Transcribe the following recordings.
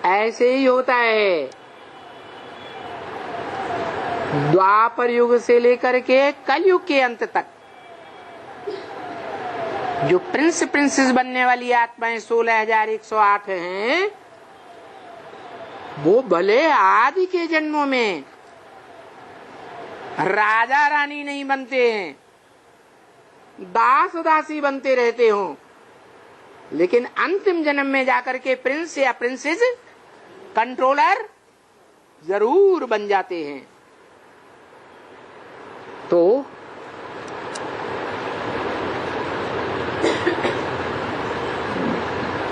ऐसे ही होता है। द्वापर युग से लेकर के कलयुग के अंत तक जो प्रिंस प्रिंसेस बनने वाली आत्माएं 16,108 हैं, वो भले आदि के जन्मों में राजा रानी नहीं बनते हैं, दास दासी बनते रहते हो, लेकिन अंतिम जन्म में जाकर के प्रिंस या प्रिंसेस कंट्रोलर जरूर बन जाते हैं। तो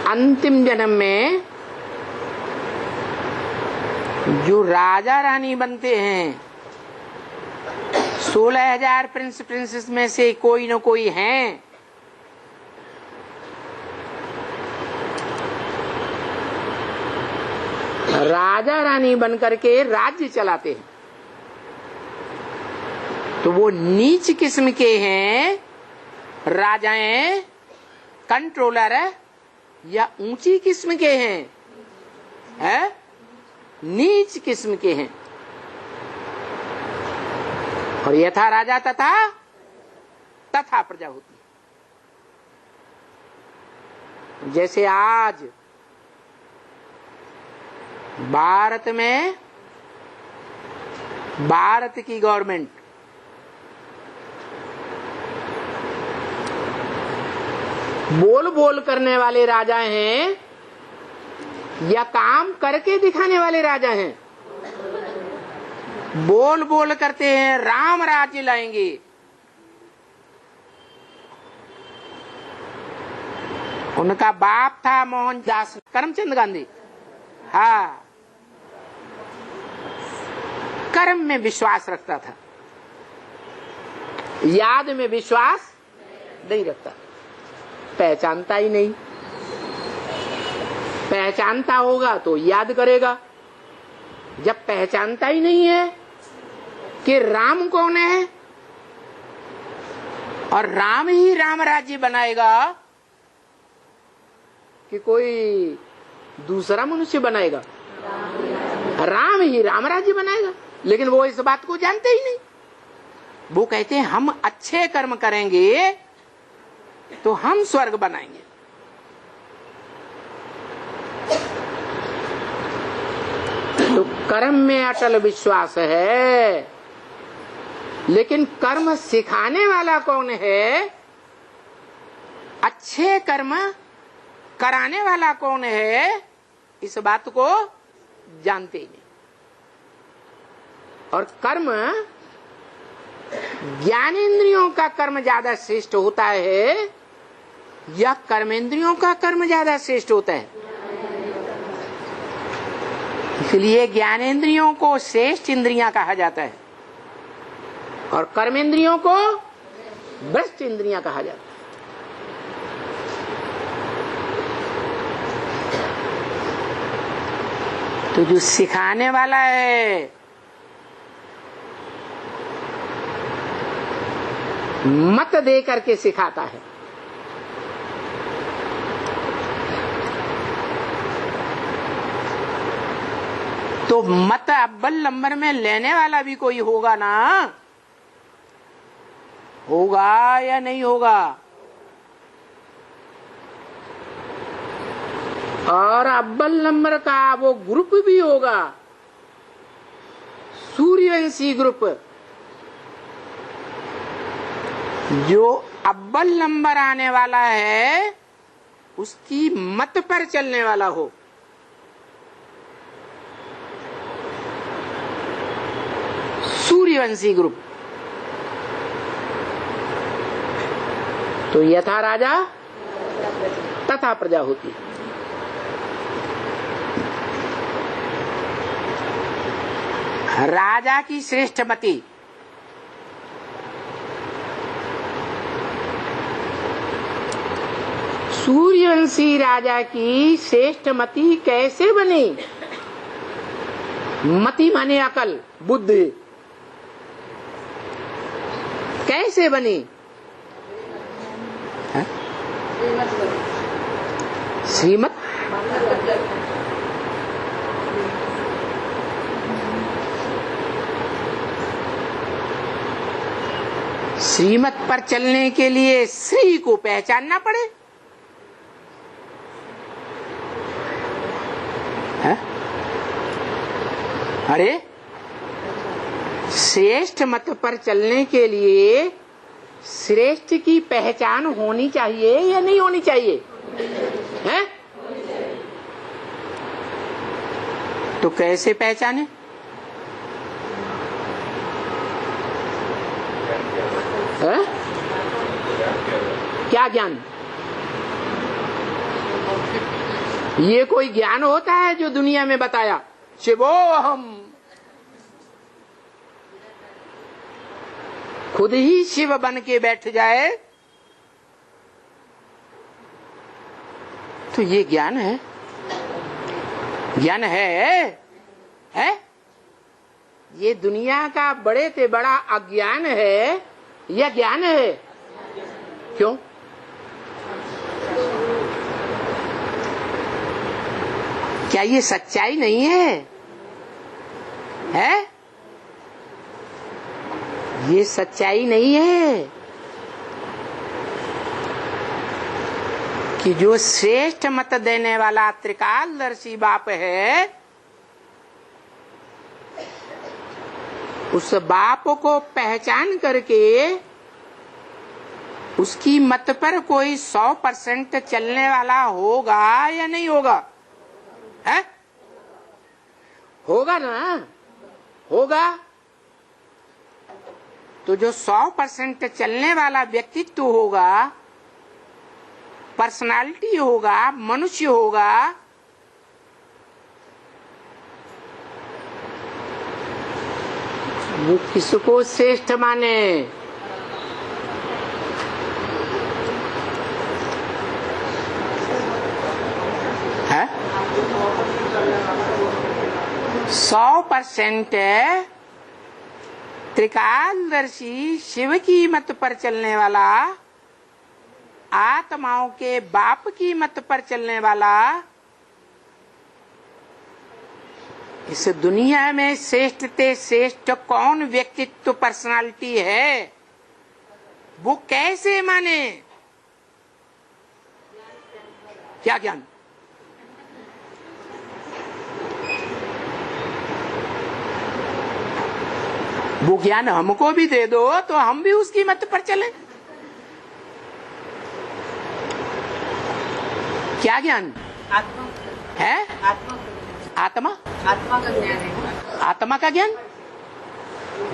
अंतिम जन्म में जो राजा रानी बनते हैं, 16,000 प्रिंस प्रिंसेस में से कोई न कोई हैं। राजा रानी बनकर के राज्य चलाते हैं। तो वो नीच किस्म के हैं राजाएं, कंट्रोलर, या ऊंची किस्म के हैं, नीच किस्म के हैं। और यथा राजा तथा प्रजा होती है। जैसे आज भारत में भारत की गवर्नमेंट बोल बोल करने वाले राजा हैं या काम करके दिखाने वाले राजा हैं? बोल बोल करते हैं राम राज्य लाएंगे, उनका बाप था मोहनदास करमचंद गांधी। हाँ, कर्म में विश्वास रखता था, याद में विश्वास नहीं रखता। पहचानता ही नहीं, पहचानता होगा तो याद करेगा। जब पहचानता ही नहीं है कि राम कौन है और राम ही राम राज्य बनाएगा कि कोई दूसरा मनुष्य बनाएगा, राम ही राम राज्य बनाएगा। लेकिन वो इस बात को जानते ही नहीं। वो कहते हैं हम अच्छे कर्म करेंगे तो हम स्वर्ग बनाएंगे। तो कर्म में अटल विश्वास है, लेकिन कर्म सिखाने वाला कौन है, अच्छे कर्म कराने वाला कौन है, इस बात को जानते ही नहीं। और कर्म, ज्ञानेंद्रियों का कर्म ज्यादा श्रेष्ठ होता है या कर्मेंद्रियों का कर्म ज्यादा श्रेष्ठ होता है? इसलिए ज्ञानेंद्रियों को श्रेष्ठ इंद्रियां कहा जाता है और कर्मेंद्रियों को भ्रष्ट इंद्रियां कहा जाता है। तो जो सिखाने वाला है, मत दे करके सिखाता है। तो मत अव्वल नंबर में लेने वाला भी कोई होगा ना, होगा या नहीं होगा? और अव्वल नंबर का वो ग्रुप भी होगा, सूर्यवंशी ग्रुप, जो अव्वल नंबर आने वाला है उसकी मत पर चलने वाला हो। सूर्यवंशी ग्रुप। तो यथा राजा तथा प्रजा होती है। राजा की श्रेष्ठ मति, सूर्यवंशी राजा की श्रेष्ठ मति कैसे बनी? मति माने अकल, बुद्धि। कैसे बनी? श्रीमत श्रीमत पर चलने के लिए श्री को पहचानना पड़े। है? अरे श्रेष्ठ मत पर चलने के लिए श्रेष्ठ की पहचान होनी चाहिए या नहीं होनी चाहिए? है? तो कैसे पहचाने? है? क्या ज्ञान? ये कोई ज्ञान होता है जो दुनिया में बताया शिवोहम? खुद ही शिव बन के बैठ जाए तो ये ज्ञान है? ज्ञान है? ये दुनिया का बड़े से बड़ा अज्ञान है या ज्ञान है? क्यों? क्या ये सच्चाई नहीं है? है? ये सच्चाई नहीं है कि जो श्रेष्ठ मत देने वाला त्रिकालदर्शी बाप है, उस बाप को पहचान करके उसकी मत पर कोई 100% चलने वाला होगा या नहीं होगा? है? होगा ना? होगा। तो जो 100% चलने वाला व्यक्तित्व होगा, पर्सनालिटी होगा, मनुष्य होगा, वो किसको श्रेष्ठ माने? है? 100% त्रिकालदर्शी शिव की मत पर चलने वाला, आत्माओं के बाप की मत पर चलने वाला, इस दुनिया में श्रेष्ठ से श्रेष्ठ कौन व्यक्तित्व पर्सनालिटी है, वो कैसे माने? क्या ज्ञान? वो ज्ञान हमको भी दे दो तो हम भी उसकी मत पर चलें। क्या ज्ञान? आत्मा है? आत्मा आत्मा आत्मा का ज्ञान है। आत्मा का ज्ञान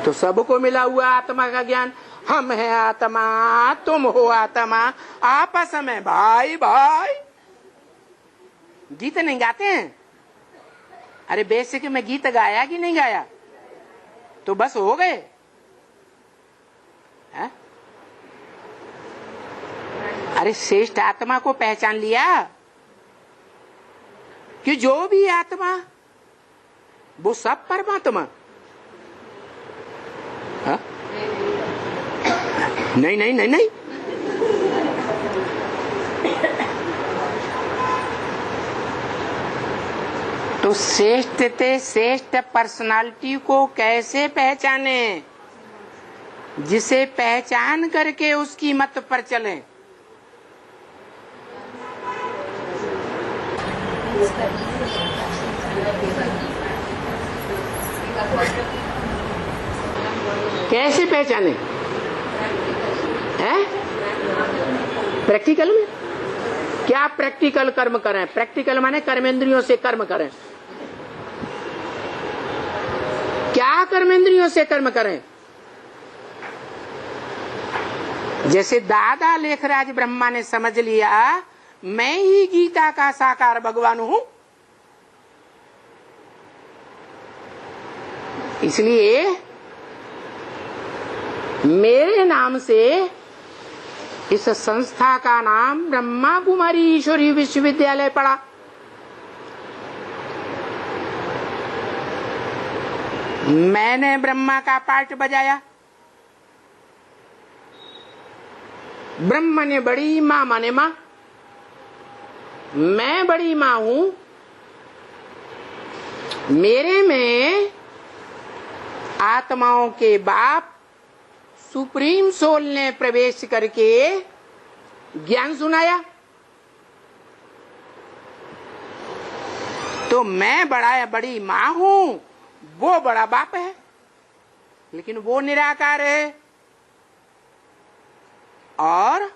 तो सबको मिला हुआ आत्मा का ज्ञान। हम है आत्मा, तुम हो आत्मा, आपस में भाई भाई। गीत नहीं गाते हैं? अरे बेसिक में गीत गाया कि नहीं गाया? तो बस हो गए। है? अरे श्रेष्ठ आत्मा को पहचान लिया कि जो भी आत्मा वो सब परमात्मा। नहीं नहीं नहीं नहीं, तो श्रेष्ठ से श्रेष्ठ पर्सनालिटी को कैसे पहचाने? जिसे पहचान करके उसकी मत पर चलें। कैसे पहचाने? है? प्रैक्टिकल में? क्या प्रैक्टिकल कर्म करें? प्रैक्टिकल माने कर्मेंद्रियों से कर्म करें। क्या कर्मेंद्रियों से कर्म करें? जैसे दादा लेखराज ब्रह्मा ने समझ लिया मैं ही गीता का साकार भगवान हूं, इसलिए मेरे नाम से इस संस्था का नाम ब्रह्मा कुमारी ईश्वरी विश्वविद्यालय पड़ा। मैंने ब्रह्मा का पार्ट बजाया। ब्रह्मा ने बड़ी मां माने मां, मैं बड़ी मां हूं। मेरे में आत्माओं के बाप सुप्रीम सोल ने प्रवेश करके ज्ञान सुनाया। तो मैं बड़ी मां हूं, वो बड़ा बाप है, लेकिन वो निराकार है। और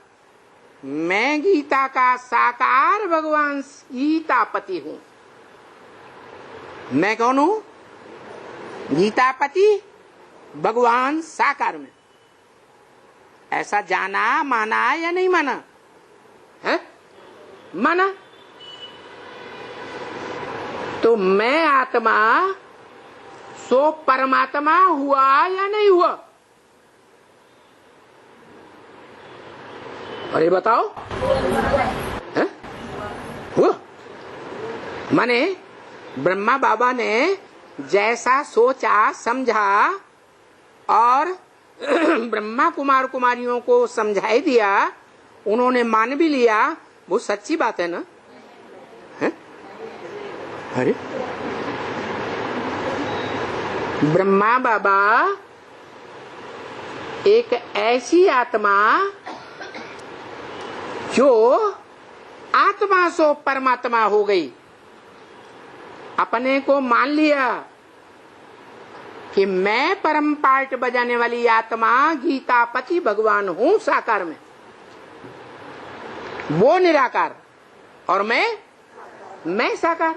मैं गीता का साकार भगवान गीतापति हूं। मैं कौन हूं? गीतापति भगवान साकार में। ऐसा जाना, माना या नहीं माना है? माना। तो मैं आत्मा सो परमात्मा हुआ या नहीं हुआ? अरे बताओ, है? हुआ। माने ब्रह्मा बाबा ने जैसा सोचा समझा और ब्रह्मा कुमार कुमारियों को समझाई दिया, उन्होंने मान भी लिया, वो सच्ची बात है ना? है? अरे ब्रह्मा बाबा एक ऐसी आत्मा जो आत्मा सो परमात्मा हो गई, अपने को मान लिया कि मैं परम पार्ट बजाने वाली आत्मा गीतापति भगवान हूं साकार में, वो निराकार और मैं साकार।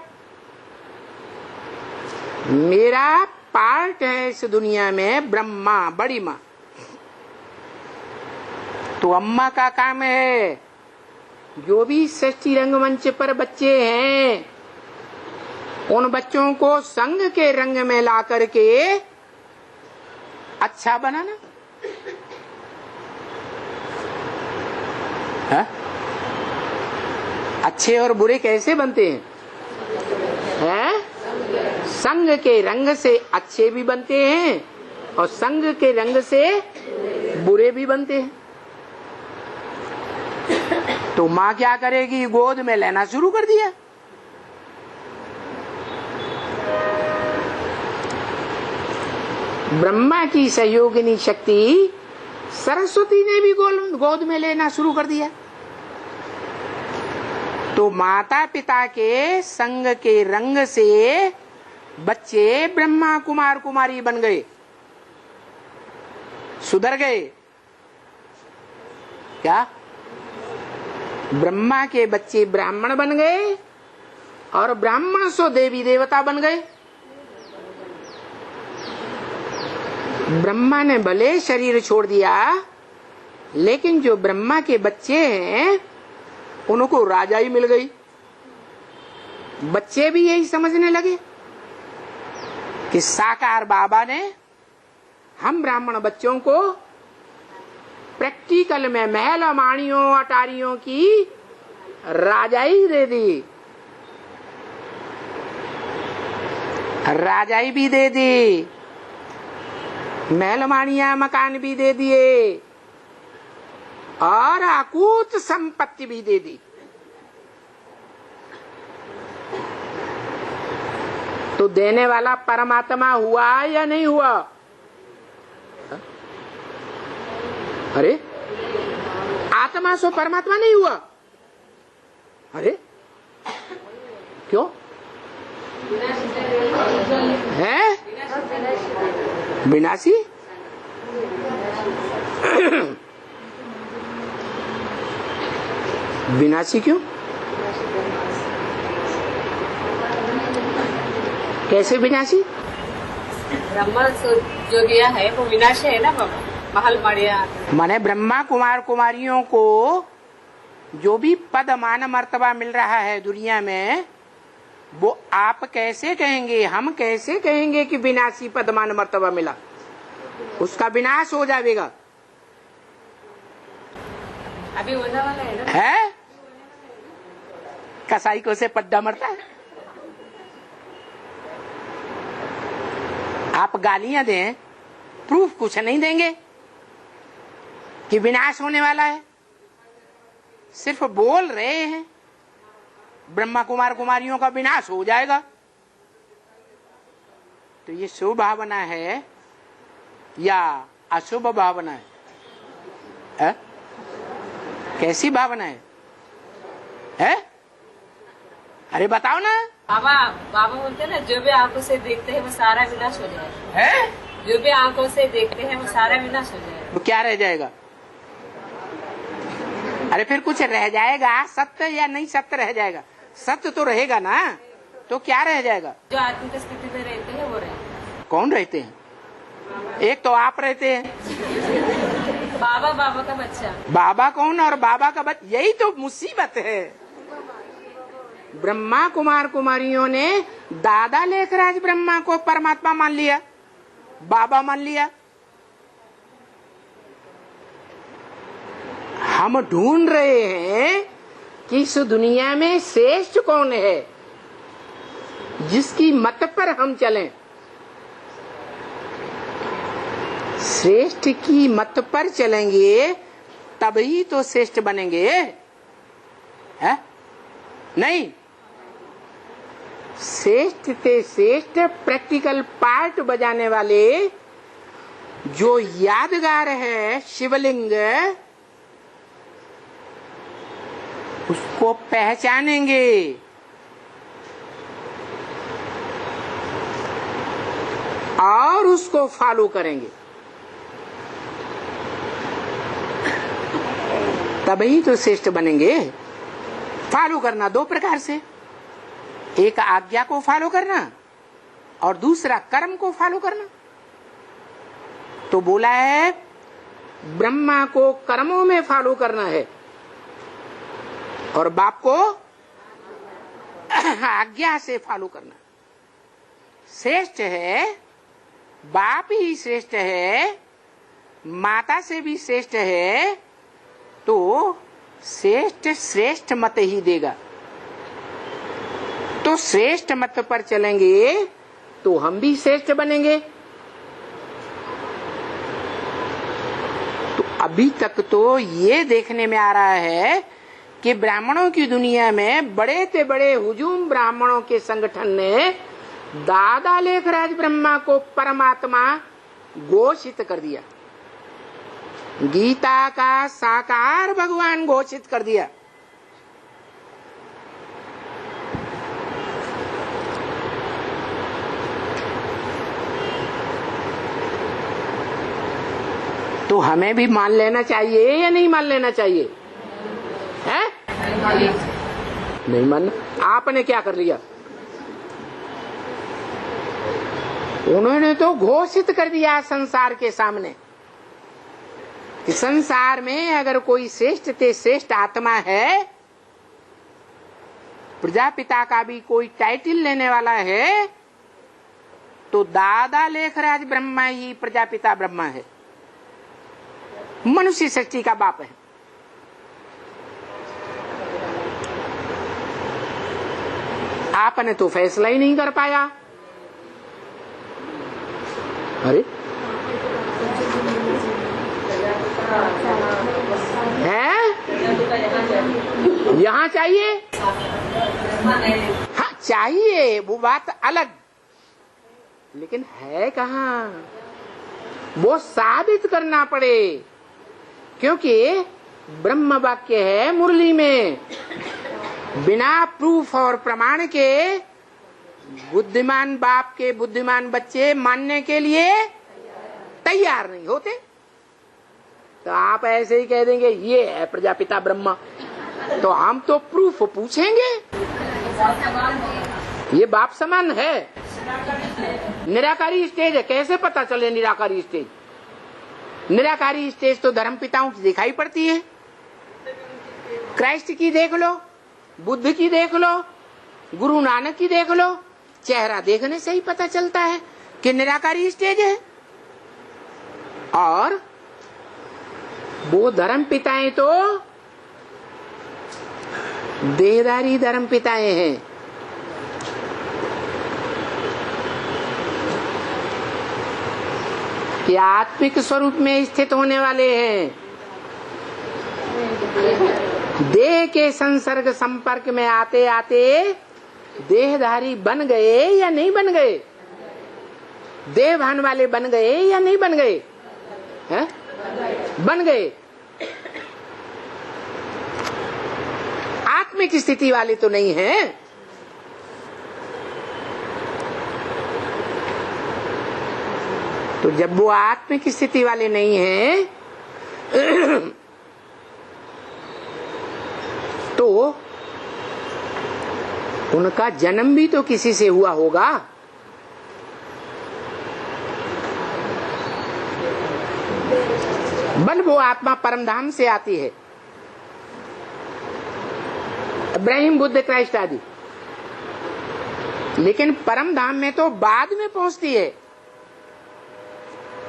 मेरा पार्ट है इस दुनिया में ब्रह्मा, बड़ी मां। तो अम्मा का काम है, जो भी सृष्टि रंगमंच पर बच्चे हैं, उन बच्चों को संग के रंग में ला करके अच्छा बनाना है। अच्छे और बुरे कैसे बनते हैं? संग के रंग से अच्छे भी बनते हैं और संग के रंग से बुरे भी बनते हैं। तो माँ क्या करेगी? गोद में लेना शुरू कर दिया। ब्रह्मा की सहयोगिनी शक्ति सरस्वती ने भी गोद में लेना शुरू कर दिया। तो माता पिता के संग के रंग से बच्चे ब्रह्मा कुमार कुमारी बन गए, सुधर गए। क्या? ब्रह्मा के बच्चे ब्राह्मण बन गए और ब्राह्मण सो देवी देवता बन गए। ब्रह्मा ने भले शरीर छोड़ दिया, लेकिन जो ब्रह्मा के बच्चे हैं उनको राजाई मिल गई। बच्चे भी यही समझने लगे कि साकार बाबा ने हम ब्राह्मण बच्चों को प्रैक्टिकल में महल माणियों अटारियों की राजाई दे दी, राजाई भी दे दी, महल माणिया मकान भी दे दिए और अकूत संपत्ति भी दे दी। तो देने वाला परमात्मा हुआ या नहीं हुआ? अरे आत्मा सो परमात्मा नहीं हुआ? अरे क्यों है? विनाशी? विनाशी क्यों? कैसे विनाशी? ब्रह्मा जो दिया है वो विनाश है ना बाबा, महल बढ़िया। माने ब्रह्मा कुमार कुमारियों को जो भी पद मान मर्तबा मिल रहा है दुनिया में, वो आप कैसे कहेंगे, हम कैसे कहेंगे कि विनाशी पद मान मर्तबा मिला? उसका विनाश हो जाएगा। अभी होने वाला है ना? है? कसाई को से पड्डा मरता है? आप गालियां दें, प्रूफ कुछ नहीं देंगे कि विनाश होने वाला है। सिर्फ बोल रहे हैं ब्रह्मा कुमार कुमारियों का विनाश हो जाएगा। तो ये शुभ भावना है या अशुभ भावना है? कैसी भावना है? अरे बताओ ना। बाबा बाबा बोलते हैं ना, जो भी आंखों से देखते हैं वो सारा विनाश हो जाएगा। है? जो भी आंखों से देखते हैं वो सारा विनाश हो जाएगा। तो क्या रह जाएगा? अरे फिर कुछ रह जाएगा, सत्य या नहीं सत्य रह जाएगा? सत्य तो रहेगा ना, तो क्या रह जाएगा? जो आत्मिक स्थिति में रहते हैं वो रहते। कौन रहते हैं? एक तो आप रहते हैं। बाबा बाबा का बच्चा। बाबा कौन और बाबा का बच्चा? यही तो मुसीबत है। ब्रह्मा कुमार कुमारियों ने दादा लेखराज ब्रह्मा को परमात्मा मान लिया, बाबा मान लिया। हम ढूंढ रहे हैं कि इस दुनिया में श्रेष्ठ कौन है, जिसकी मत पर हम चलें। श्रेष्ठ की मत पर चलेंगे तभी तो श्रेष्ठ बनेंगे, है? नहीं, श्रेष्ठ से श्रेष्ठ प्रैक्टिकल पार्ट बजाने वाले जो यादगार है शिवलिंग, उसको पहचानेंगे। और उसको फॉलो करेंगे, तभी तो श्रेष्ठ बनेंगे। फॉलो करना दो प्रकार से, एक आज्ञा को फॉलो करना और दूसरा कर्म को फॉलो करना। तो बोला है ब्रह्मा को कर्मों में फॉलो करना है और बाप को आज्ञा से फॉलो करना। श्रेष्ठ है, बाप ही श्रेष्ठ है, माता से भी श्रेष्ठ है, तो श्रेष्ठ श्रेष्ठ मत ही देगा। तो श्रेष्ठ मत पर चलेंगे तो हम भी श्रेष्ठ बनेंगे। तो अभी तक तो ये देखने में आ रहा है कि ब्राह्मणों की दुनिया में बड़े से बड़े हुजूम ब्राह्मणों के संगठन ने दादा लेखराज ब्रह्मा को परमात्मा घोषित कर दिया, गीता का साकार भगवान घोषित कर दिया। तो हमें भी मान लेना चाहिए या नहीं मान लेना चाहिए? है? नहीं मानना। आपने क्या कर लिया? उन्होंने तो घोषित कर दिया संसार के सामने कि संसार में अगर कोई श्रेष्ठ से श्रेष्ठ आत्मा है, प्रजापिता का भी कोई टाइटल लेने वाला है, तो दादा लेखराज ब्रह्मा ही प्रजापिता ब्रह्मा है, मनुष्य सृष्टि का बाप है। आपने तो फैसला ही नहीं कर पाया। अरे है? यहाँ चाहिए? हाँ चाहिए, वो बात अलग, लेकिन है कहाँ? वो साबित करना पड़े, क्योंकि ब्रह्म वाक्य है मुरली में, बिना प्रूफ और प्रमाण के बुद्धिमान बाप के बुद्धिमान बच्चे मानने के लिए तैयार नहीं होते। तो आप ऐसे ही कह देंगे ये है प्रजापिता ब्रह्मा, तो हम तो प्रूफ पूछेंगे। ये बाप समान है, निराकारी स्टेज है, कैसे पता चले निराकारी स्टेज? निराकारी स्टेज तो धर्म पिताओं की दिखाई पड़ती है। क्राइस्ट की देख लो, बुद्ध की देख लो, गुरु नानक की देख लो, चेहरा देखने से ही पता चलता है कि निराकारी स्टेज है। और वो धर्म पिताएं तो देहधारी धर्म पिताएं हैं। कि आत्मिक स्वरूप में स्थित होने वाले हैं, देह के संसर्ग संपर्क में आते आते देहधारी बन गए या नहीं बन गए? देहभान वाले बन गए या नहीं बन गए? है? बन गए। आत्मिक स्थिति वाले तो नहीं है। तो जब वो आत्मिक स्थिति वाले नहीं हैं तो उनका जन्म भी तो किसी से हुआ होगा। बल वो आत्मा परमधाम से आती है, इब्राहिम, बुद्ध, क्राइस्ट आदि, लेकिन परम धाम में तो बाद में पहुंचती है।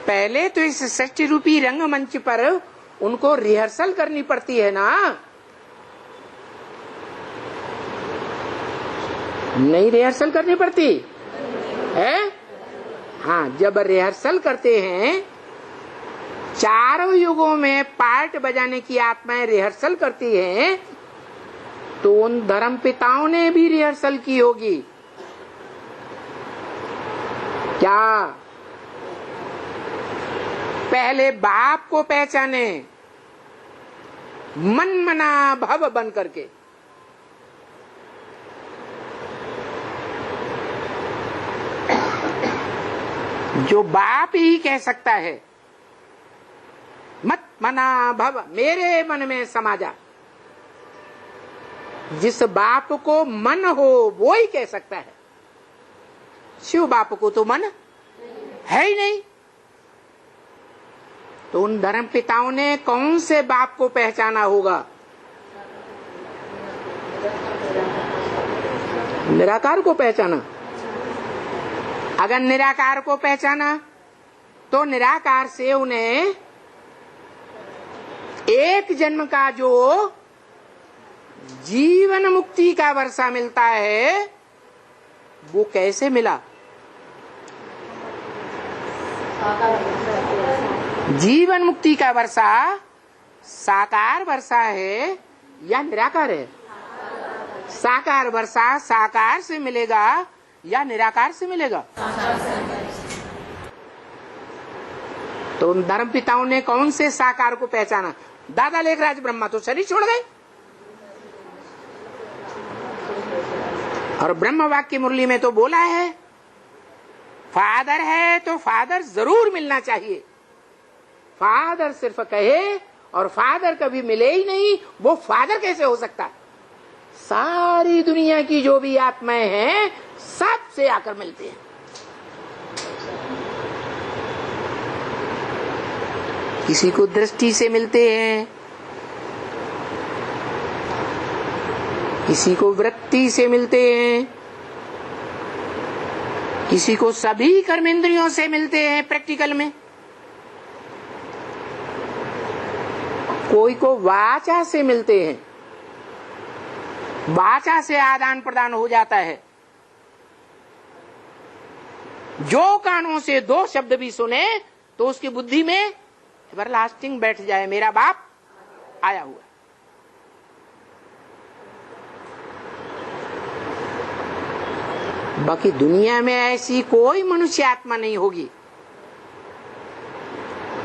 पहले तो इस सृष्टि रूपी रंगमंच पर उनको रिहर्सल करनी पड़ती है ना। नहीं रिहर्सल करनी पड़ती है? हाँ, जब रिहर्सल करते हैं, चारों युगों में पार्ट बजाने की आत्माएं रिहर्सल करती हैं, तो उन धर्म पिताओं ने भी रिहर्सल की होगी। क्या? पहले बाप को पहचाने, मन मना भव बन करके। जो बाप ही कह सकता है, मत मना भव, मेरे मन में समा जा। जिस बाप को मन हो वो ही कह सकता है। शिव बाप को तो मन है ही नहीं। तो उन धर्म पिताओं ने कौन से बाप को पहचाना होगा? निराकार को पहचाना। अगर निराकार को पहचाना तो निराकार से उन्हें एक जन्म का जो जीवन मुक्ति का वर्षा मिलता है, वो कैसे मिला? जीवन मुक्ति का वर्षा साकार वर्षा है या निराकार है? साकार वर्षा साकार से मिलेगा या निराकार से मिलेगा? तो उन धर्म पिताओं ने कौन से साकार को पहचाना? दादा लेखराज ब्रह्मा तो शरीर छोड़ गए, और ब्रह्म वाक्य मुरली में तो बोला है, फादर है तो फादर जरूर मिलना चाहिए। फादर सिर्फ कहे और फादर कभी मिले ही नहीं, वो फादर कैसे हो सकता? सारी दुनिया की जो भी आत्माएं हैं, सबसे आकर मिलते हैं। किसी को दृष्टि से मिलते हैं, किसी को वृत्ति से मिलते हैं, किसी को सभी कर्मेंद्रियों से मिलते हैं प्रैक्टिकल में, कोई को वाचा से मिलते हैं, वाचा से आदान प्रदान हो जाता है। जो कानों से दो शब्द भी सुने तो उसकी बुद्धि में एवरलास्टिंग बैठ जाए, मेरा बाप आया हुआ। बाकी दुनिया में ऐसी कोई मनुष्य आत्मा नहीं होगी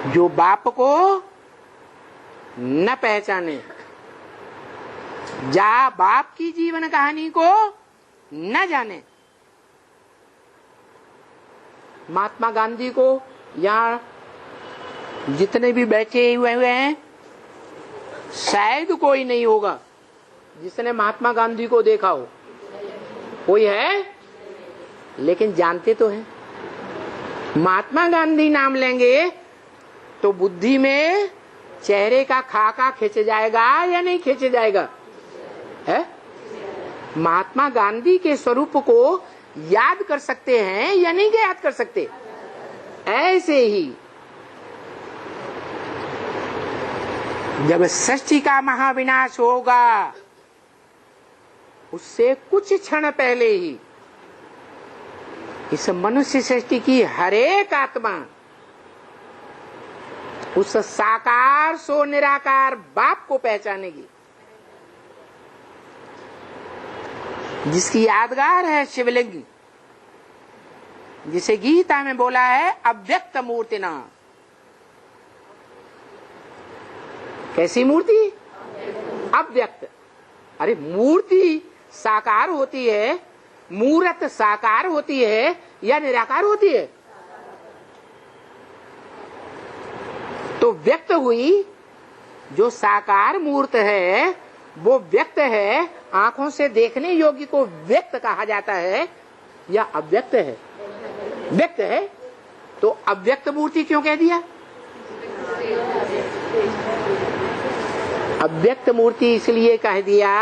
जो बाप को न पहचाने, जा बाप की जीवन कहानी को न जाने। महात्मा गांधी को यहाँ जितने भी बैठे हुए हैं, शायद कोई नहीं होगा जिसने महात्मा गांधी को देखा हो। कोई है? लेकिन जानते तो हैं। महात्मा गांधी नाम लेंगे तो बुद्धि में चेहरे का खाका खींच जाएगा या नहीं खींच जाएगा? है? महात्मा गांधी के स्वरूप को याद कर सकते हैं या नहीं याद कर सकते? ऐसे ही जब सृष्टि का महाविनाश होगा, उससे कुछ क्षण पहले ही इस मनुष्य सृष्टि की हर एक आत्मा उस साकार सो निराकार बाप को पहचानेगी, जिसकी यादगार है शिवलिंग, जिसे गीता में बोला है अव्यक्त मूर्तिना। कैसी मूर्ति? अव्यक्त। अरे मूर्ति साकार होती है, मूर्त साकार होती है या निराकार होती है? तो व्यक्त हुई, जो साकार मूर्त है वो व्यक्त है, आंखों से देखने योग्य को व्यक्त कहा जाता है या अव्यक्त है? व्यक्त है। तो अव्यक्त मूर्ति क्यों कह दिया? अव्यक्त मूर्ति इसलिए कह दिया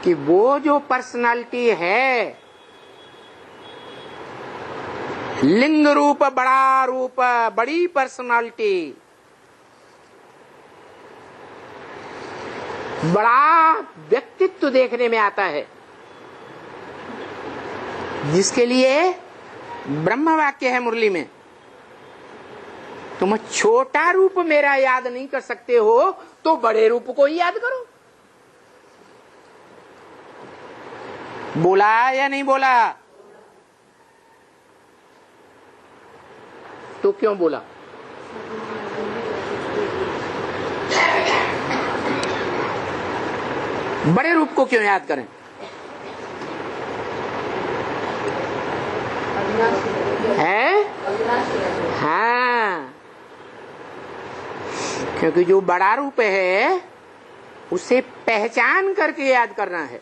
कि वो जो पर्सनालिटी है, लिंग रूप, बड़ा रूप, बड़ी पर्सनालिटी, बड़ा व्यक्तित्व देखने में आता है, जिसके लिए ब्रह्म वाक्य है मुरली में, तुम छोटा रूप मेरा याद नहीं कर सकते हो तो बड़े रूप को ही याद करो। बोला या नहीं बोला? तो क्यों बोला? बड़े रूप को क्यों याद करें? है? हाँ, क्योंकि जो बड़ा रूप है उसे पहचान करके याद करना है,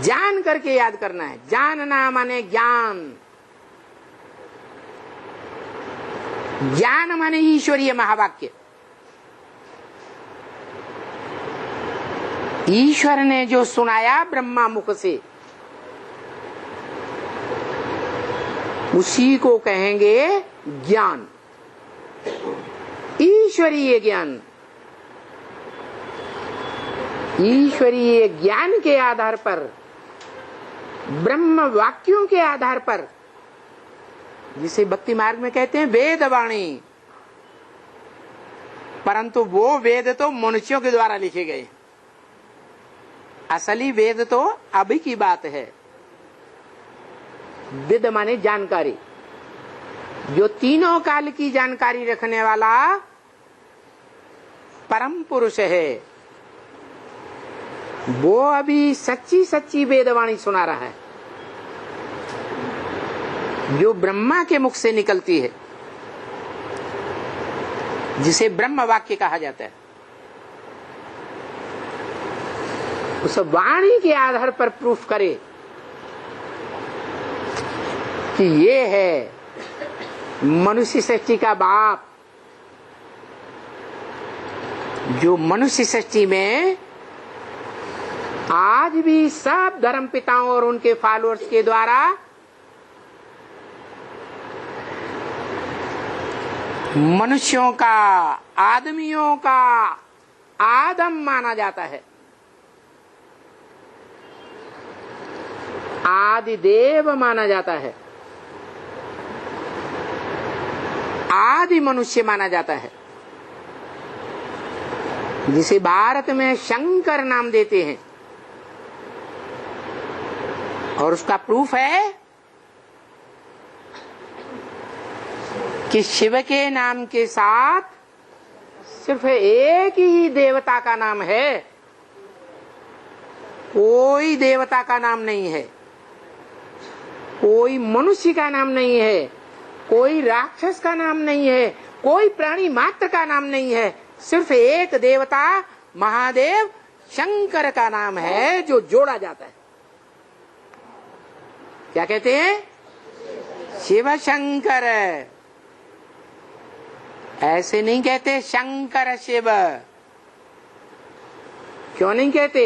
जान करके याद करना है। जानना माने ज्ञान, ज्ञान माने ईश्वरीय महावाक्य। ईश्वर ने जो सुनाया ब्रह्मा मुख से, उसी को कहेंगे ज्ञान, ईश्वरीय ज्ञान। ईश्वरीय ज्ञान के आधार पर, ब्रह्म वाक्यों के आधार पर, जिसे भक्ति मार्ग में कहते हैं वेद वाणी, परंतु वो वेद तो मनुष्यों के द्वारा लिखे गए। असली वेद तो अभी की बात है। वेद माने जानकारी, जो तीनों काल की जानकारी रखने वाला परम पुरुष है, वो अभी सच्ची सच्ची वेदवाणी सुना रहा है, जो ब्रह्मा के मुख से निकलती है, जिसे ब्रह्म वाक्य कहा जाता है। उस वाणी के आधार पर प्रूफ करे कि ये है मनुष्य सृष्टि का बाप, जो मनुष्य सृष्टि में आज भी सब धर्म पिताओं और उनके फॉलोअर्स के द्वारा मनुष्यों का, आदमियों का आदम माना जाता है, आदि देव माना जाता है, आदि मनुष्य माना जाता है, जिसे भारत में शंकर नाम देते हैं। और उसका प्रूफ है कि शिव के नाम के साथ सिर्फ एक ही देवता का नाम है, कोई देवता का नाम नहीं है, कोई मनुष्य का नाम नहीं है, कोई राक्षस का नाम नहीं है, कोई प्राणी मात्र का नाम नहीं है, सिर्फ एक देवता महादेव शंकर का नाम है जो जोड़ा जाता है। क्या कहते हैं? शिव शंकर। ऐसे नहीं कहते शंकर शिव। क्यों नहीं कहते?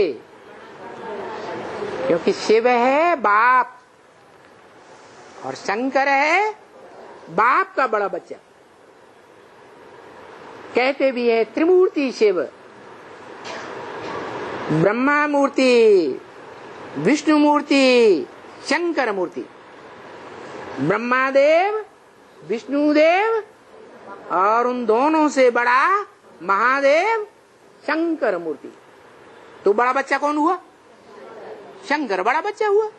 क्योंकि शिव है बाप और शंकर है बाप का बड़ा बच्चा। कहते भी है त्रिमूर्ति शिव, ब्रह्मा मूर्ति, विष्णु मूर्ति, शंकर मूर्ति। ब्रह्मादेव, विष्णुदेव और उन दोनों से बड़ा महादेव शंकर मूर्ति। तो बड़ा बच्चा कौन हुआ? शंकर बड़ा बच्चा हुआ।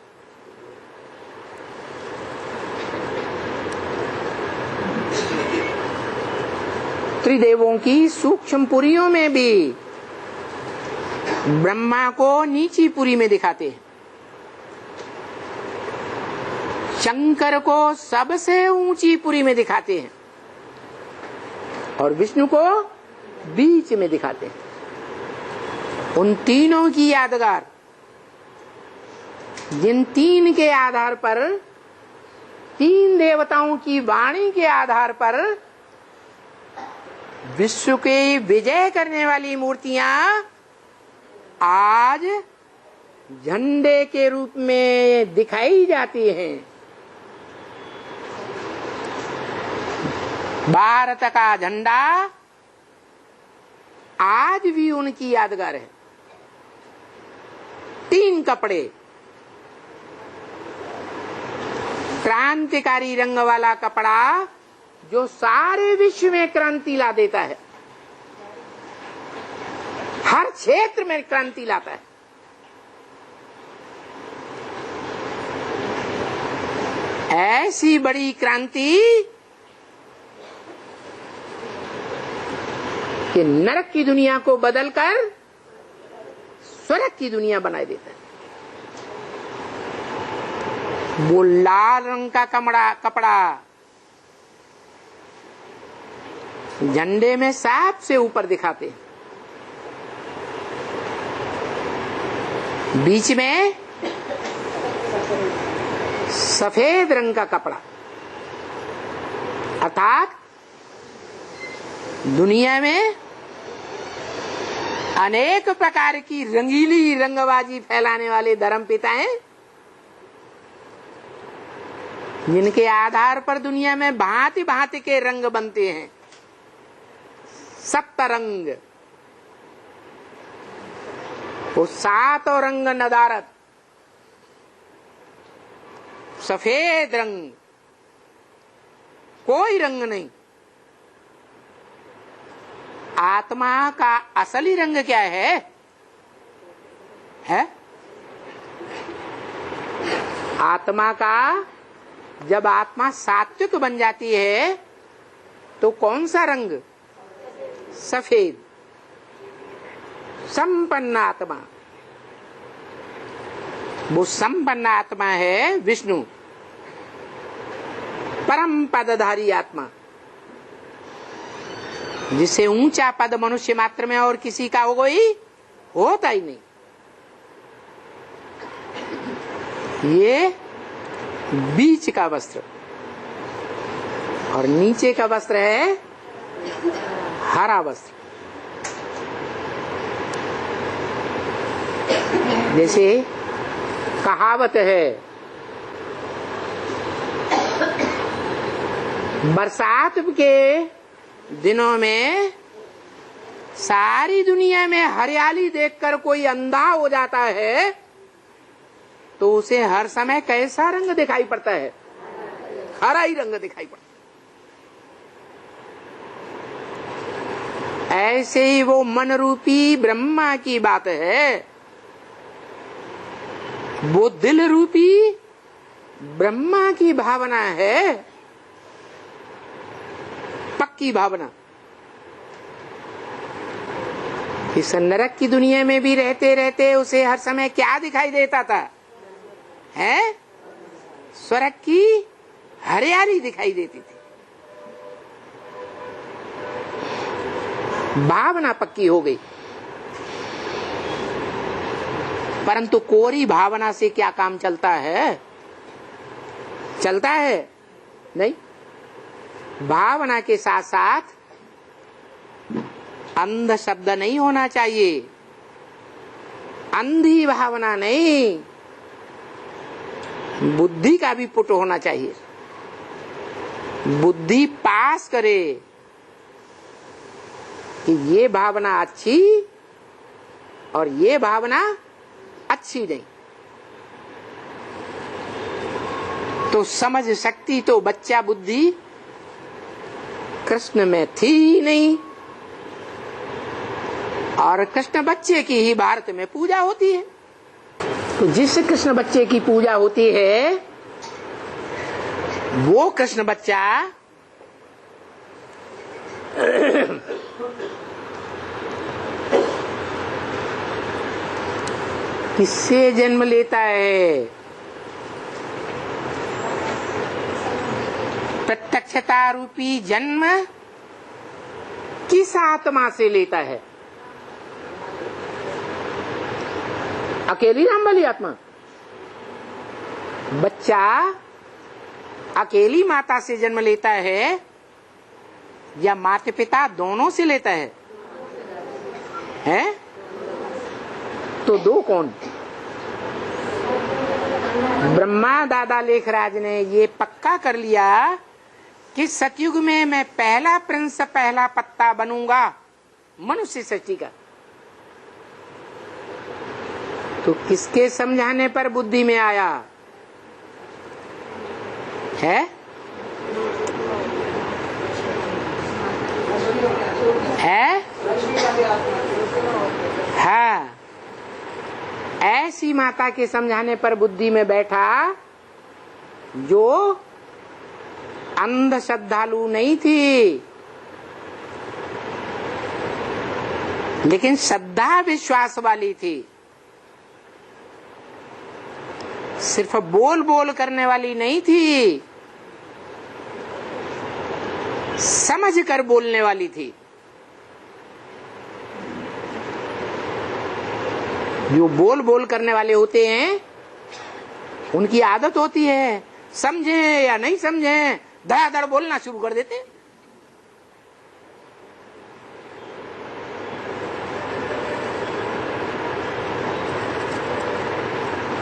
त्रिदेवों की सूक्ष्म पुरियों में भी ब्रह्मा को नीची पुरी में दिखाते हैं, शंकर को सबसे ऊंची पुरी में दिखाते हैं और विष्णु को बीच में दिखाते हैं। उन तीनों की यादगार, जिन तीन के आधार पर, तीन देवताओं की वाणी के आधार पर विश्व के विजय करने वाली मूर्तियां आज झंडे के रूप में दिखाई जाती हैं। भारत का झंडा आज भी उनकी यादगार है। तीन कपड़े, क्रांतिकारी रंग वाला कपड़ा जो सारे विश्व में क्रांति ला देता है, हर क्षेत्र में क्रांति लाता है। ऐसी बड़ी क्रांति कि नरक की दुनिया को बदलकर स्वर्ग की दुनिया बना देता है। वो लाल रंग का कपड़ा झंडे में सबसे ऊपर दिखाते हैं, बीच में सफेद रंग का कपड़ा, अर्थात दुनिया में अनेक प्रकार की रंगीली रंगबाजी फैलाने वाले धर्म पिता हैं, जिनके आधार पर दुनिया में भांति भांति के रंग बनते हैं। सप्तरंग, वो सातों रंग नदारत, सफेद रंग, कोई रंग नहीं। आत्मा का असली रंग क्या है? आत्मा का, जब आत्मा सात्विक बन जाती है तो कौन सा रंग? सफेद। संपन्न आत्मा, वो संपन्न आत्मा है विष्णु, परम पदधारी आत्मा, जिसे ऊंचा पद मनुष्य मात्र में और किसी का हो कोई होता ही नहीं। ये बीच का वस्त्र और नीचे का वस्त्र है हरा वस्त्र। जैसे कहावत है, बरसात के दिनों में सारी दुनिया में हरियाली देखकर कोई अंधा हो जाता है तो उसे हर समय कैसा रंग दिखाई पड़ता है? हरा ही रंग दिखाई पड़ता है। ऐसे ही वो मन रूपी ब्रह्मा की बात है, वो दिल रूपी ब्रह्मा की भावना है, पक्की भावना। इस नरक की दुनिया में भी रहते रहते उसे हर समय क्या दिखाई देता था? है स्वर्ग की हरियाली दिखाई देती थी। भावना पक्की हो गई। परंतु कोरी भावना से क्या काम चलता है? चलता है नहीं। भावना के साथ साथ अंध शब्द नहीं होना चाहिए, अंधी भावना नहीं, बुद्धि का भी पुट होना चाहिए। बुद्धि पास करे कि ये भावना अच्छी और ये भावना अच्छी नहीं, तो समझ शक्ति तो बच्चा बुद्धि कृष्ण में थी ही नहीं, और कृष्ण बच्चे की ही भारत में पूजा होती है। तो जिस कृष्ण बच्चे की पूजा होती है वो कृष्ण बच्चा किससे जन्म लेता है? प्रत्यक्षता रूपी जन्म किस आत्मा से लेता है? अकेली राम वाली आत्मा? बच्चा अकेली माता से जन्म लेता है या माता पिता दोनों से लेता है? हैं? तो दो कौन? ब्रह्मा दादा लेखराज ने ये पक्का कर लिया कि सतयुग में मैं पहला प्रिंस, पहला पत्ता बनूंगा मनुष्य सृष्टि का। तो किसके समझाने पर बुद्धि में आया है? हाँ, ऐसी माता के समझाने पर बुद्धि में बैठा जो अंध श्रद्धालु नहीं थी, लेकिन श्रद्धा विश्वास वाली थी। सिर्फ बोल बोल करने वाली नहीं थी, समझ कर बोलने वाली थी। जो बोल बोल करने वाले होते हैं उनकी आदत होती है समझे या नहीं समझे धड़ाधड़ बोलना शुरू कर देते हैं।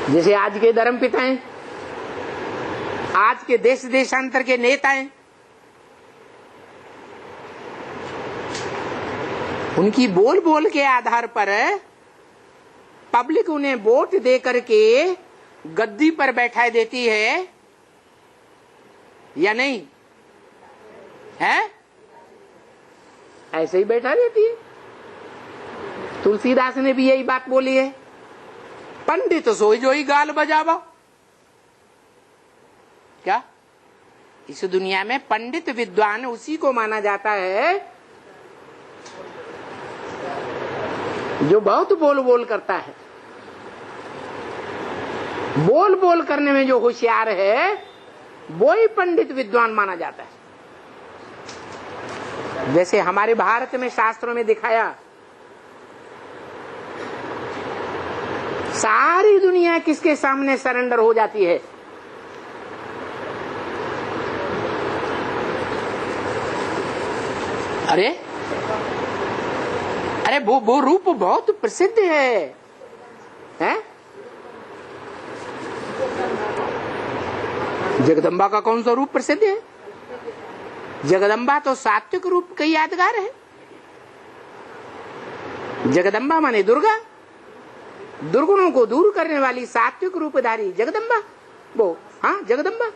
जैसे आज के धर्म पिता हैं, आज के देश देशांतर के नेता हैं, उनकी बोल बोल के आधार पर पब्लिक उन्हें वोट दे करके गद्दी पर बैठा देती है या नहीं है? ऐसे ही बैठा देती है। तुलसीदास ने भी यही बात बोली है, पंडित सोई जोई गाल बजावा। क्या इस दुनिया में पंडित विद्वान उसी को माना जाता है जो बहुत बोल बोल करता है। बोल बोल करने में जो होशियार है वो ही पंडित विद्वान माना जाता है। जैसे हमारे भारत में शास्त्रों में दिखाया, सारी दुनिया किसके सामने सरेंडर हो जाती है? अरे वो रूप बहुत प्रसिद्ध है, हैं? जगदम्बा का कौन सा रूप प्रसिद्ध है? जगदम्बा तो सात्विक रूप का यादगार है। जगदम्बा माने दुर्गा, दुर्गुणों को दूर करने वाली सात्विक रूपधारी जगदम्बा, वो हाँ जगदम्बा।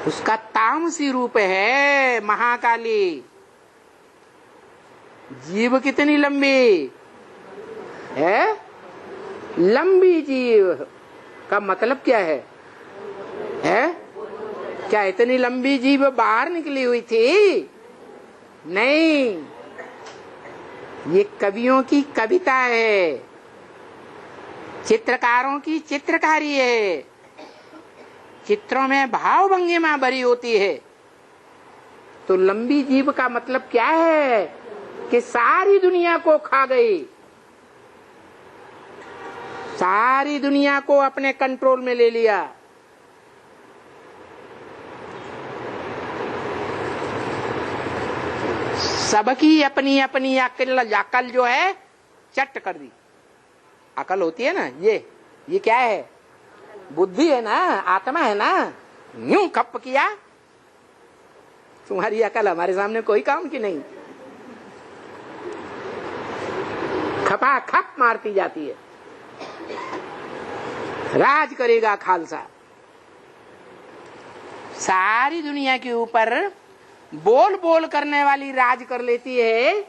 उसका तामसी रूप है महाकाली। जीव कितनी लंबी है? लंबी जीव का मतलब क्या है? क्या इतनी लंबी जीव बाहर निकली हुई थी? नहीं, ये कवियों की कविता है, चित्रकारों की चित्रकारी है। चित्रों में भाव भंगिमा भरी होती है। तो लंबी जीव का मतलब क्या है? कि सारी दुनिया को खा गई, सारी दुनिया को अपने कंट्रोल में ले लिया। सबकी अपनी अपनी अकल जो है चट कर दी। अकल होती है ना, ये क्या है? बुद्धि है ना, आत्मा है ना। यूं खप किया, तुम्हारी अकल हमारे सामने कोई काम की नहीं, खपा खप मारती जाती है। राज करेगा खालसा, सारी दुनिया के ऊपर बोल बोल करने वाली राज कर लेती है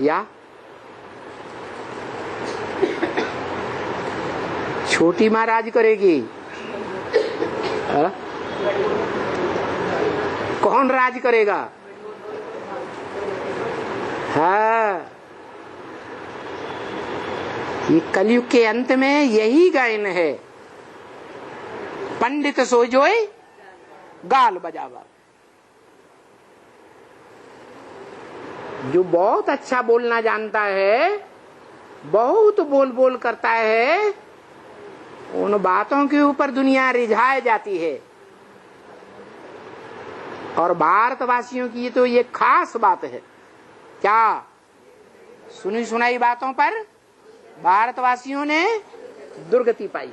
या छोटी माँ राज करेगी? कौन राज करेगा? हाँ, ये कलयुग के अंत में यही गायन है। पंडित सो जोय गाल बजावा। जो बहुत अच्छा बोलना जानता है, बहुत बोल बोल करता है, उन बातों के ऊपर दुनिया रिझाए जाती है। और भारतवासियों की तो ये खास बात है। क्या? सुनी सुनाई बातों पर भारतवासियों ने दुर्गति पाई।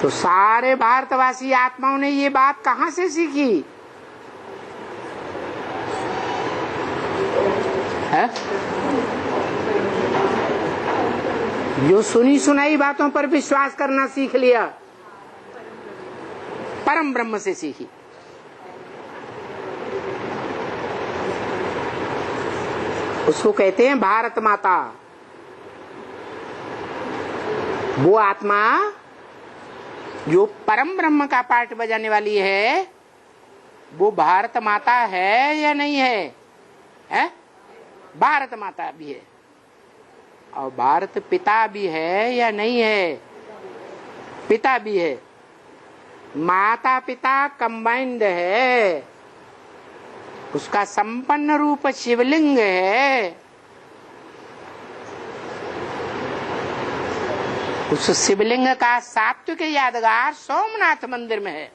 तो सारे भारतवासी आत्माओं ने ये बात कहां से सीखी है? जो सुनी सुनाई बातों पर विश्वास करना सीख लिया, परम ब्रह्म से सीखी। उसको कहते हैं भारत माता। वो आत्मा जो परम ब्रह्म का पाठ बजाने वाली है, वो भारत माता है या नहीं है? है? भारत माता भी है। और भारत पिता भी है या नहीं है? पिता भी है। माता पिता कंबाइंड है। उसका संपन्न रूप शिवलिंग है। उस शिवलिंग का सात्विक यादगार सोमनाथ मंदिर में है।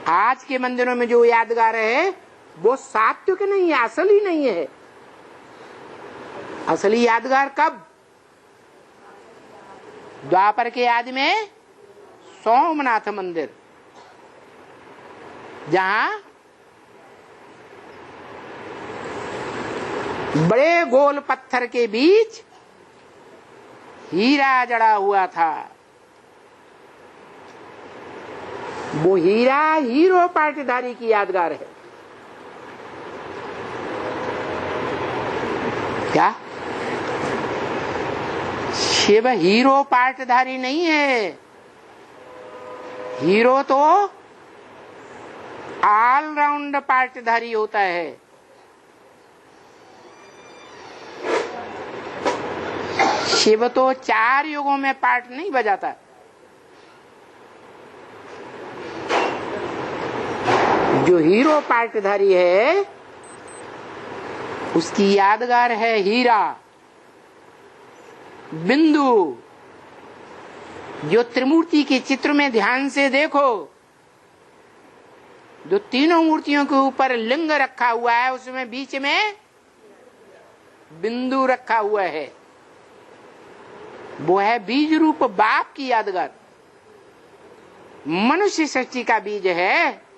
आज के मंदिरों में जो यादगार है वो सात्विक नहीं है, असली नहीं है। असली यादगार कब? द्वापर के आदि में सोमनाथ मंदिर, जहां बड़े गोल पत्थर के बीच हीरा जड़ा हुआ था। वो हीरा हीरो पाटीदारी की यादगार है। क्या? शिव हीरो पाटधारी नहीं है। हीरो तो ऑलराउंड पाटधारी होता है। शिव तो 4 युगों में पाट नहीं बजाता। जो हीरो पाटधारी है उसकी यादगार है हीरा, बिंदु। जो त्रिमूर्ति के चित्र में ध्यान से देखो, जो तीनों मूर्तियों के ऊपर लिंग रखा हुआ है, उसमें बीच में बिंदु रखा हुआ है। वो है बीज रूप बाप की यादगार। मनुष्य सृष्टि का बीज है।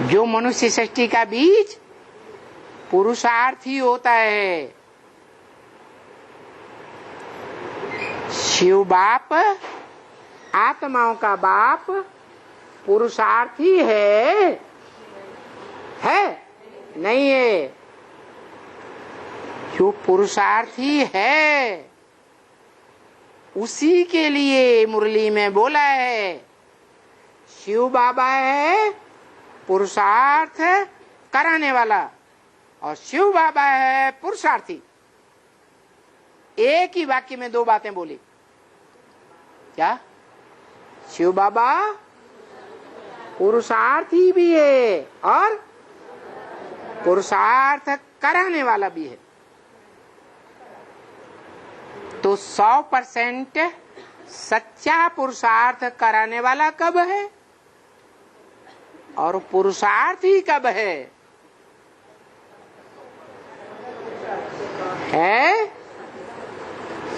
जो मनुष्य सृष्टि का बीज पुरुषार्थी होता है। शिव बाप, आत्माओं का बाप, पुरुषार्थी है नहीं है? जो पुरुषार्थी है उसी के लिए मुरली में बोला है। शिव बाबा है पुरुषार्थ कराने वाला और शिव बाबा है पुरुषार्थी। एक ही वाक्य में 2 बातें बोली। क्या? शिव बाबा पुरुषार्थी भी है और पुरुषार्थ कराने वाला भी है। तो 100% सच्चा पुरुषार्थ कराने वाला कब है और पुरुषार्थी कब है?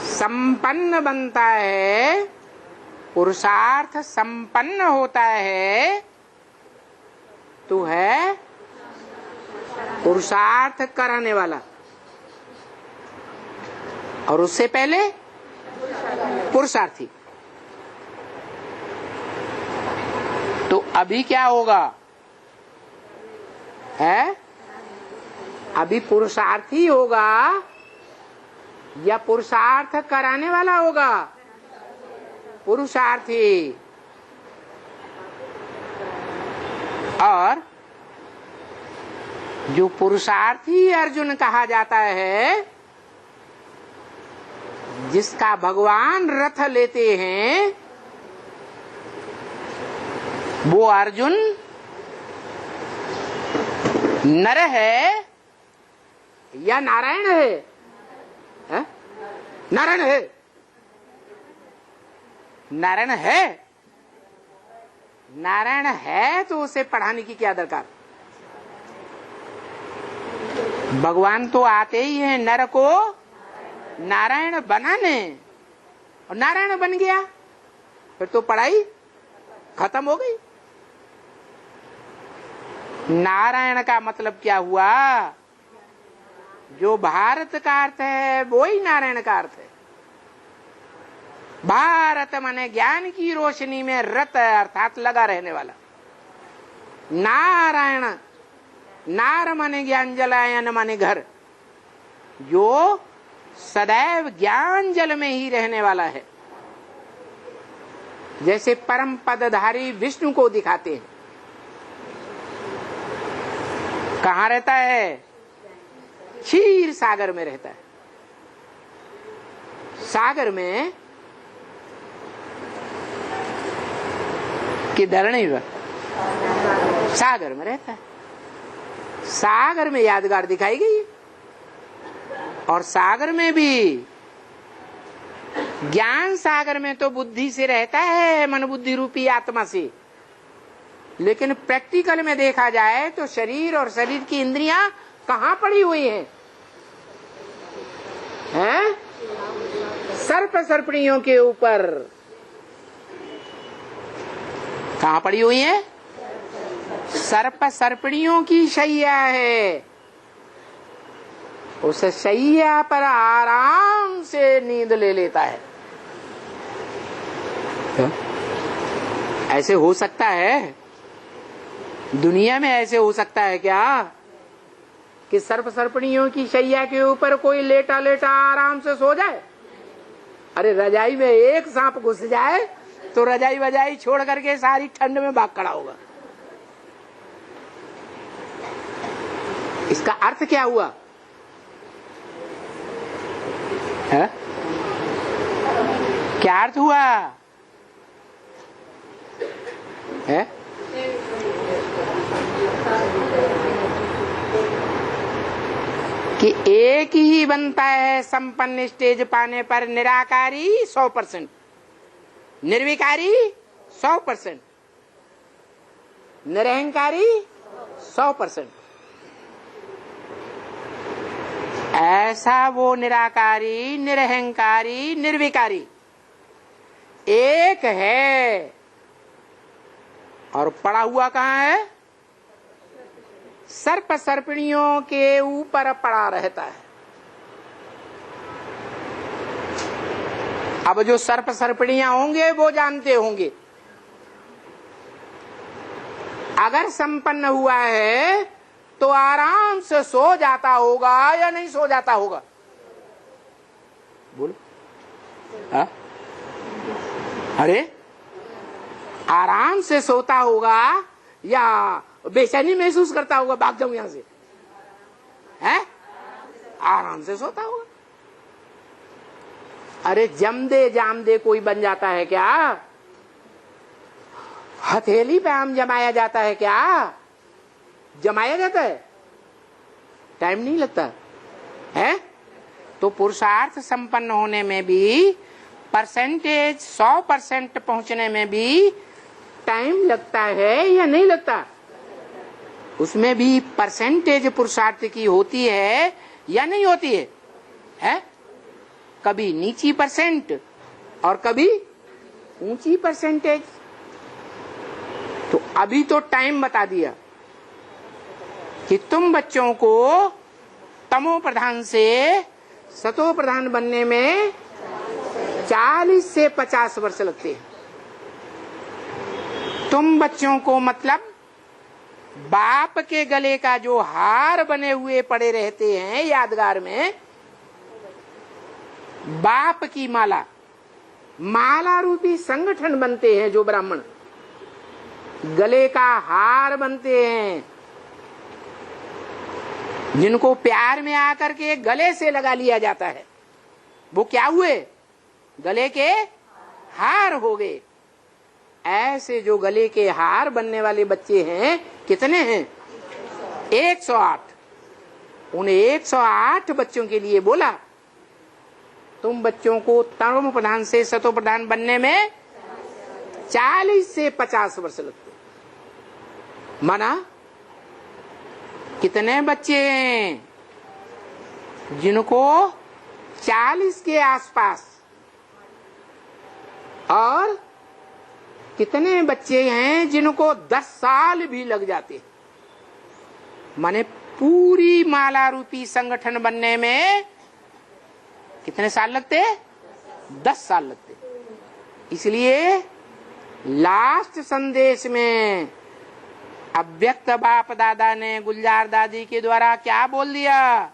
संपन्न बनता है, पुरुषार्थ संपन्न होता है तो है पुरुषार्थ कराने वाला, और उससे पहले पुरुषार्थी। तो अभी क्या होगा? है अभी पुरुषार्थी होगा या पुरुषार्थ कराने वाला होगा? पुरुषार्थी। और जो पुरुषार्थी अर्जुन कहा जाता है, जिसका भगवान रथ लेते हैं, वो अर्जुन नर है या नारायण है? नारायण है। नारायण है। नारायण है तो उसे पढ़ाने की क्या दरकार? भगवान तो आते ही हैं नर को नारायण बनाने, और नारायण बन गया फिर तो पढ़ाई खत्म हो गई। नारायण का मतलब क्या हुआ? जो भारत का अर्थ है वो ही नारायण का अर्थ है। भारत माने ज्ञान की रोशनी में रत अर्थात लगा रहने वाला। नारायण, नार माने ज्ञान जलायन माने घर, जो सदैव ज्ञान जल में ही रहने वाला है। जैसे परम पदधारी विष्णु को दिखाते हैं, कहाँ रहता है? क्षीर सागर में रहता है। सागर में किधर नहीं हुआ, सागर में रहता है। सागर में यादगार दिखाई गई, और सागर में भी ज्ञान सागर में तो बुद्धि से रहता है, मन बुद्धि रूपी आत्मा से। लेकिन प्रैक्टिकल में देखा जाए तो शरीर और शरीर की इंद्रियां कहाँ पड़ी हुई हैं? सर्प सर्पणियों के ऊपर। कहाँ पड़ी हुई है? सर्प सर्पणियों की शैया है। उस शैया पर आराम से नींद ले लेता है। ऐसे हो सकता है? दुनिया में ऐसे हो सकता है क्या कि सर्प सर्पणियों की शैया के ऊपर कोई लेटा लेटा आराम से सो जाए? अरे रजाई में एक सांप घुस जाए तो रजाई वजाई छोड़ करके सारी ठंड में भाग खड़ा होगा। इसका अर्थ क्या हुआ है? क्या अर्थ हुआ है? कि एक ही बनता है संपन्न स्टेज पाने पर, निराकारी 100%, निर्विकारी 100%, निरहंकारी 100%। ऐसा वो निराकारी, निरहंकारी, निर्विकारी एक है, और पड़ा हुआ कहाँ है? सर्प सर्पणियों के ऊपर पड़ा रहता है। अब जो सर्प सर्पणियां होंगे वो जानते होंगे, अगर संपन्न हुआ है तो आराम से सो जाता होगा या नहीं सो जाता होगा? बोलो। अरे आराम से सोता होगा या बेचैनी महसूस करता होगा, भाग जाऊं यहां से? है? आराम से सोता होगा। अरे जमदे जामदे कोई बन जाता है क्या? हथेली पे आम जमाया जाता है क्या? जमाया जाता है, टाइम नहीं लगता है। तो पुरुषार्थ संपन्न होने में भी, परसेंटेज 100% पहुंचने में भी टाइम लगता है या नहीं लगता? उसमें भी परसेंटेज पुरुषार्थ की होती है या नहीं होती है? है? कभी नीची परसेंट और कभी ऊंची परसेंटेज। तो अभी तो टाइम बता दिया कि तुम बच्चों को तमो प्रधान से सतो प्रधान बनने में 40 से 50 वर्ष लगते हैं। तुम बच्चों को मतलब बाप के गले का जो हार बने हुए पड़े रहते हैं यादगार में, बाप की माला, माला रूपी संगठन बनते हैं जो ब्राह्मण, गले का हार बनते हैं, जिनको प्यार में आकर के गले से लगा लिया जाता है, वो क्या हुए? गले के हार हो गए। ऐसे जो गले के हार बनने वाले बच्चे हैं, कितने हैं? 108। उन 108 बच्चों के लिए बोला, तुम बच्चों को तर्म प्रधान से सतो प्रधान बनने में 40 से 50 वर्ष लगते। माना कितने बच्चे हैं जिनको 40 के आसपास, और कितने बच्चे हैं जिनको 10 साल भी लग जाते। माने पूरी माला रूपी संगठन बनने में कितने साल लगते? 10 साल लगते। इसलिए लास्ट संदेश में अव्यक्त बाप दादा ने गुलजार दादी के द्वारा क्या बोल दिया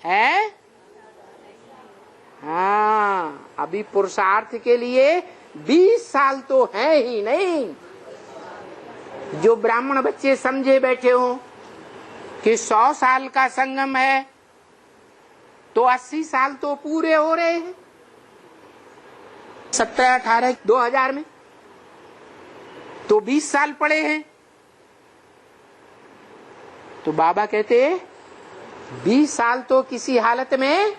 है? हाँ, अभी पुरुषार्थ के लिए 20 साल तो है ही नहीं। जो ब्राह्मण बच्चे समझे बैठे हो कि 100 साल का संगम है, तो 80 साल तो पूरे हो रहे हैं 17, 18, 2000 में, तो 20 साल पड़े हैं। तो बाबा कहते 20 साल तो किसी हालत में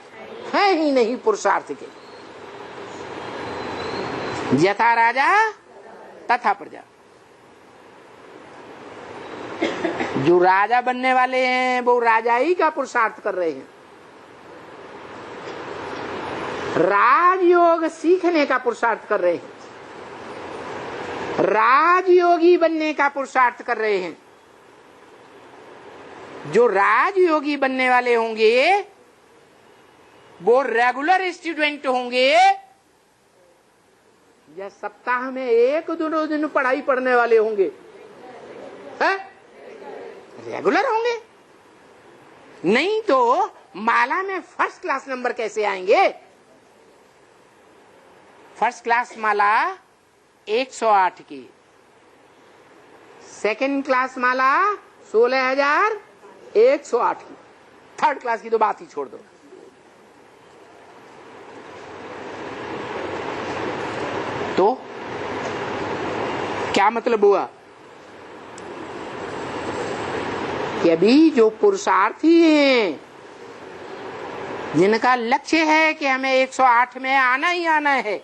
है ही नहीं पुरुषार्थ के। यथा राजा तथा प्रजा। जो राजा बनने वाले हैं वो राजा ही का पुरुषार्थ कर रहे हैं। राजयोग सीखने का पुरुषार्थ कर रहे हैं, राजयोगी बनने का पुरुषार्थ कर रहे हैं। जो राजयोगी बनने वाले होंगे वो रेगुलर स्टूडेंट होंगे या सप्ताह में 1-2 दिन पढ़ाई पढ़ने वाले होंगे? रेगुलर होंगे। नहीं तो माला में फर्स्ट क्लास नंबर कैसे आएंगे? फर्स्ट क्लास माला 108 की, सेकंड क्लास माला 16,108 की, थर्ड क्लास की तो बात ही छोड़ दो। तो क्या मतलब हुआ कि अभी जो पुरुषार्थी हैं, जिनका लक्ष्य है कि हमें 108 में आना ही आना है,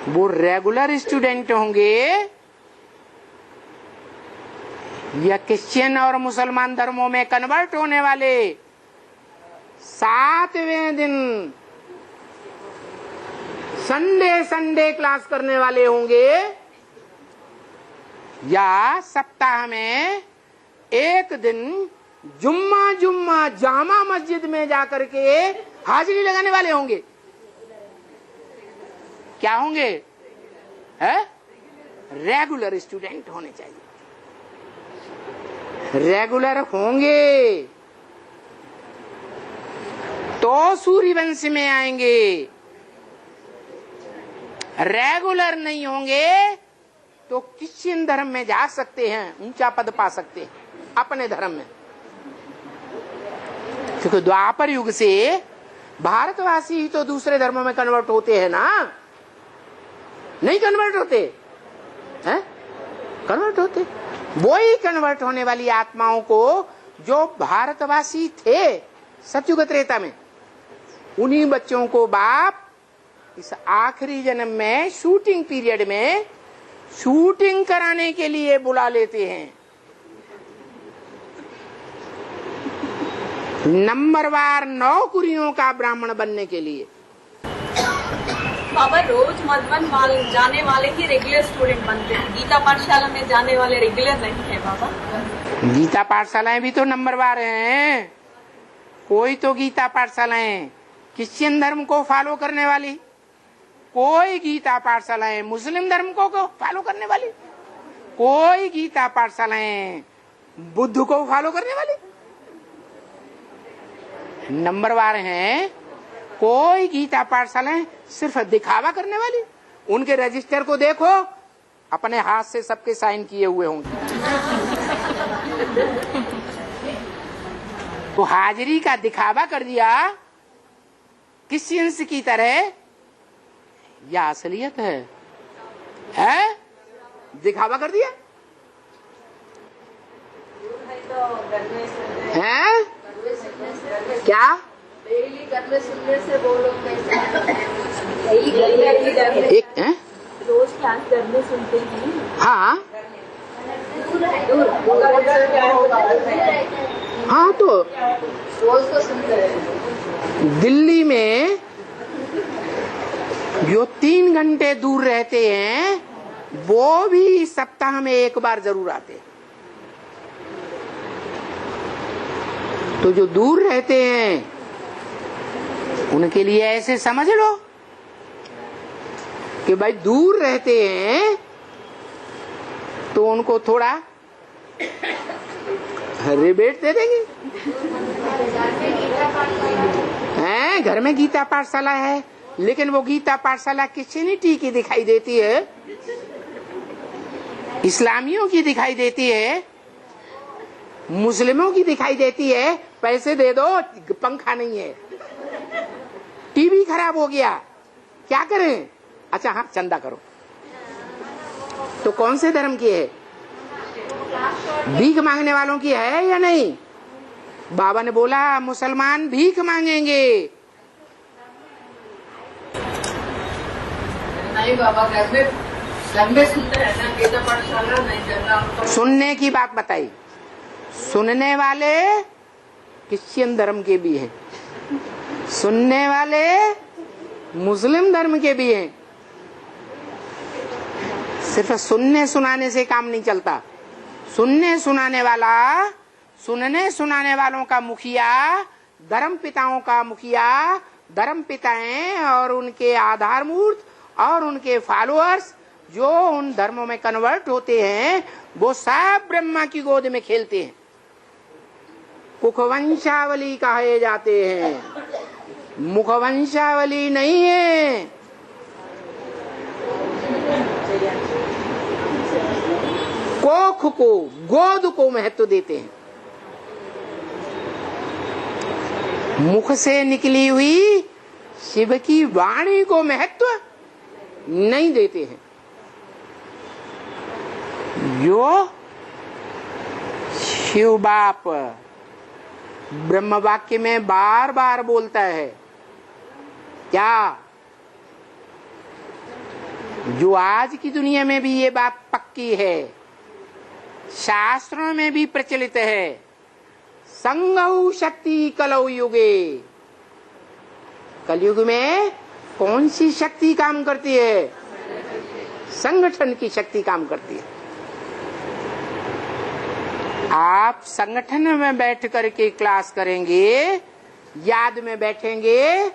वो रेगुलर स्टूडेंट होंगे या क्रिश्चियन और मुसलमान धर्मों में कन्वर्ट होने वाले 7वें दिन संडे क्लास करने वाले होंगे, या सप्ताह में एक दिन जुम्मा जामा मस्जिद में जाकर के हाजिरी लगाने वाले होंगे। क्या होंगे? रेगुलर स्टूडेंट होने चाहिए। रेगुलर होंगे तो सूर्यवंश में आएंगे, रेगुलर नहीं होंगे तो क्रिश्चियन धर्म में जा सकते हैं, ऊंचा पद पा सकते हैं अपने धर्म में। क्योंकि द्वापर युग से भारतवासी ही तो दूसरे धर्मों में कन्वर्ट होते हैं ना, नहीं कन्वर्ट होते हैं? कन्वर्ट होते। वो ही कन्वर्ट होने वाली आत्माओं को जो भारतवासी थे सतयुग त्रेता में, उन्हीं बच्चों को बाप इस आखिरी जन्म में शूटिंग पीरियड में शूटिंग कराने के लिए बुला लेते हैं। नंबरवार 9 कुरियों का ब्राह्मण बनने के लिए। बाबा रोज मधुबन जाने वाले ही रेगुलर स्टूडेंट बनते हैं, गीता पाठशाला में जाने वाले रेगुलर नहीं है बाबा। गीता पाठशालाएं भी तो नंबरवार हैं। कोई तो गीता पाठशालाएं क्रिश्चियन धर्म को फॉलो करने वाली, कोई गीता पाठशालाएं मुस्लिम धर्म को फॉलो करने वाली, कोई गीता पाठशालाएं बुद्ध को फॉलो करने वाली नंबरवार हैं। कोई गीता पाठशालाएं सिर्फ दिखावा करने वाली, उनके रजिस्टर को देखो, अपने हाथ से सबके साइन किए हुए होंगे। तो हाजिरी का दिखावा कर दिया क्रिश्चियंस की तरह, या असलियत है? दिखावा कर दिया है क्या? डेली घर में सुनने से वो लोग कैसे एक है? रोज क्लास घर में सुनते हैं। हाँ हाँ, तो रोज तो सुनते हैं। दिल्ली में जो 3 घंटे दूर रहते हैं वो भी सप्ताह में एक बार जरूर आते हैं। तो जो दूर रहते हैं उनके लिए ऐसे समझ लो कि भाई दूर रहते हैं तो उनको थोड़ा रिबेट दे देंगे। हैं, घर में गीता पाठशाला है, लेकिन वो गीता पाठशाला क्रिश्चियनिटी की दिखाई देती है, इस्लामियों की दिखाई देती है, मुस्लिमों की दिखाई देती है। पैसे दे दो, पंखा नहीं है, टीवी खराब हो गया, क्या करें? अच्छा हाँ, चंदा करो। तो कौन से धर्म की है? भीख मांगने वालों की है या नहीं? बाबा ने बोला मुसलमान भीख मांगेंगे। नहीं बाबा, घर में सुनते हैं ना, गीता पाठशाला नहीं करना। सुनने की बात बताई। सुनने वाले क्रिश्चियन धर्म के भी हैं, सुनने वाले मुस्लिम धर्म के भी हैं। सिर्फ सुनने सुनाने से काम नहीं चलता। सुनने सुनाने वालों का मुखिया, धर्म पिताओं का मुखिया, धर्म पिताएं और उनके आधारमूर्त और उनके फॉलोअर्स जो उन धर्मों में कन्वर्ट होते हैं, वो सब ब्रह्मा की गोद में खेलते हैं, कुखवंशावली कहे जाते हैं। मुखवंशावली नहीं है। कोख को, गोद को महत्व देते हैं। मुख से निकली हुई शिव की वाणी को महत्व नहीं देते हैं। जो शिव बाप ब्रह्म वाक्य में बार बार बोलता है, क्या जो आज की दुनिया में भी ये बात पक्की है, शास्त्रों में भी प्रचलित है, संगौ शक्ति कलौ युगे। कलयुग में कौन सी शक्ति काम करती है? संगठन की शक्ति काम करती है। आप संगठन में बैठ करके क्लास करेंगे, याद में बैठेंगे,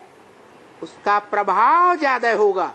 उसका प्रभाव ज्यादा होगा।